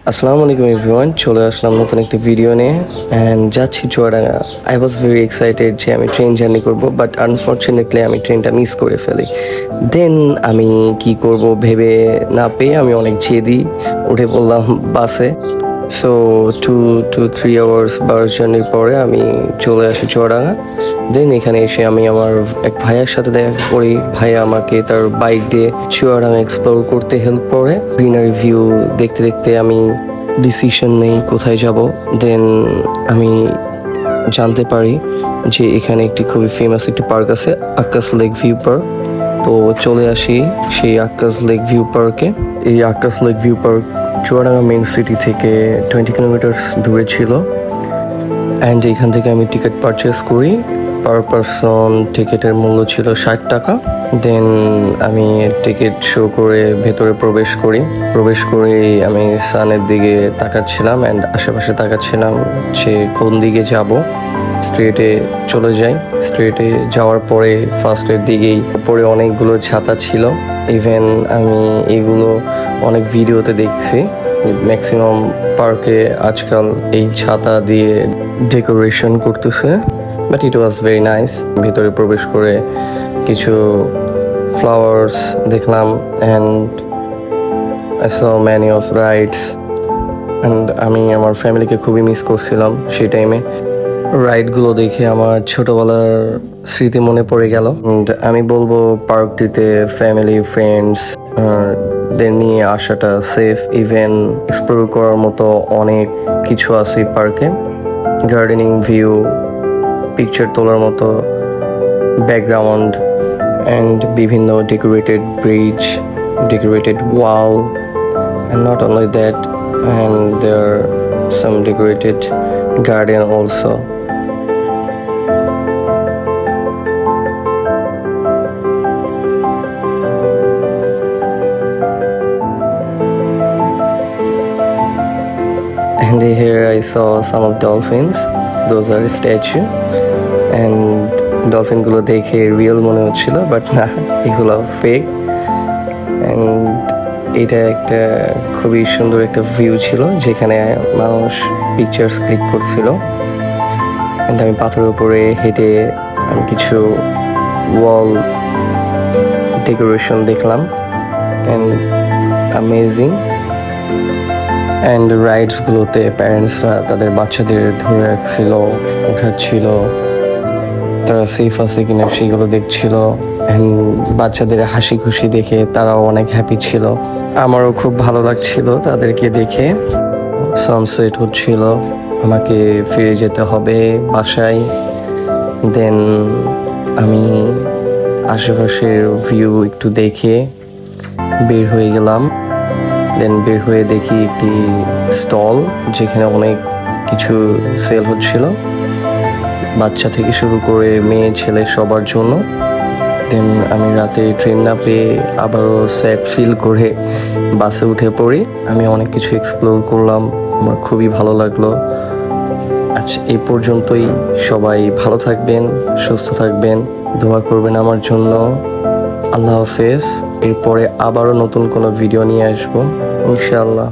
আসসালামু আলাইকুম এভরিওয়ান, চলে আসলাম নতুন একটি ভিডিও নিয়ে অ্যান্ড যাচ্ছি Chuadanga. I was very excited যে আমি ট্রেন জার্নি করব, বাট আনফর্চুনেটলি আমি ট্রেনটা মিস করে ফেলি। দেন আমি কি করব ভেবে না পেয়ে আমি অনেক জেদি উঠে পড়লাম বাসে। সো 2 to 3 hours বাস জার্নির পরে আমি চলে আসি চুয়াডাঙ্গা। দেন এখানে এসে আমি আমার এক ভাইয়ার সাথে দেখা করি। ভাইয়া আমাকে তার বাইক দিয়ে চুয়াডাঙ্গা এক্সপ্লোর করতে হেল্প করে। গ্রিনারি ভিউ দেখতে দেখতে আমি ডিসিশন নেই কোথায় যাব। দেন আমি জানতে পারি যে এখানে একটি খুবই ফেমাস একটি পার্ক আছে, আক্কাস লেক ভিউ পার্ক। তো চলে আসি সেই আক্কাস লেক ভিউ পার্কে। এই Akkas lake view park Chuadanga main city থেকে 20 কিলোমিটার্স দূরে ছিল। অ্যান্ড এখান থেকে আমি টিকিট পারচেস করি। পার পারসন টিকিটের মূল্য ছিল 60 টাকা। দেন আমি টিকিট শো করে ভেতরে প্রবেশ করে আমি সানের দিকে তাকাচ্ছিলাম অ্যান্ড আশেপাশে তাকাচ্ছিলাম যে কোন দিকে যাব। স্ট্রেটে চলে যাই। স্ট্রেটে যাওয়ার পরে ফার্স্টের দিকেই উপরে অনেকগুলো ছাতা ছিল। ইভেন আমি এগুলো অনেক ভিডিওতে দেখছি। ম্যাক্সিমাম পার্কে আজকাল এই ছাতা দিয়ে ডেকোরেশন করতেছে, but it was very nice. ভিতরে প্রবেশ করে কিছু ফ্লাওয়ার্স দেখলাম and I saw many of rides. অ্যান্ড আমি আমার ফ্যামিলিকে খুবই মিস করছিলাম সেই টাইমে। রাইডগুলো দেখে আমার ছোটবেলার স্মৃতি মনে পড়ে গেল। আমি বলবো পার্কটিতে ফ্যামিলি ফ্রেন্ডস দের নিয়ে আসাটা সেফ। ইভেন এক্সপ্লোর করার মতো অনেক কিছু আছে পার্কে। গার্ডেনিং ভিউ, পিকচার তোলার মতো ব্যাকগ্রাউন্ড অ্যান্ড বিভিন্ন decorated bridge, decorated wall, and not only that, and there are some decorated garden also. And here I saw some of dolphins. Those are statue, and dolphin গুলো দেখে real মনে হচ্ছিল, but না, এগুলো fake. And এটা একটা খুবই সুন্দর একটা ভিউ ছিল যেখানে মানুষ পিকচার্স ক্লিক করছিল। অ্যান্ড আমি পাথরের উপরে হেঁটে আমি কিছু ওয়াল ডেকোরেশন দেখলাম অ্যান্ড অ্যামেজিং। অ্যান্ড রাইডসগুলোতে প্যারেন্টসরা তাদের বাচ্চাদের ধরে রাখছিল, উঠাচ্ছিল, তারা সেফ আছে কিনা সেগুলো দেখছিল। অ্যান্ড বাচ্চাদের হাসি খুশি দেখে তারাও অনেক হ্যাপি ছিল। আমারও খুব ভালো লাগছিল তাদেরকে দেখে। সানসেট হচ্ছিল, আমাকে ফিরে যেতে হবে বাসায়। দেন আমি আশেপাশের ভিউ একটু দেখে বের হয়ে গেলাম। দেন বের হয়ে দেখি একটি স্টল যেখানে অনেক কিছু সেল হচ্ছিল, বাচ্চা থেকে শুরু করে মেয়ে ছেলে সবার জন্য। দেন আমি রাতে ট্রেন না পেয়ে আবারও স্যাড ফিল করে বাসে উঠে পড়ি। আমি অনেক কিছু এক্সপ্লোর করলাম, আমার খুবই ভালো লাগলো। আচ্ছা, এই পর্যন্তই। সবাই ভালো থাকবেন, সুস্থ থাকবেন, দোয়া করবেন আমার জন্য। আল্লাহ হাফেজ। এরপরে আবারও নতুন কোনো ভিডিও নিয়ে আসবো ইনশাআল্লাহ।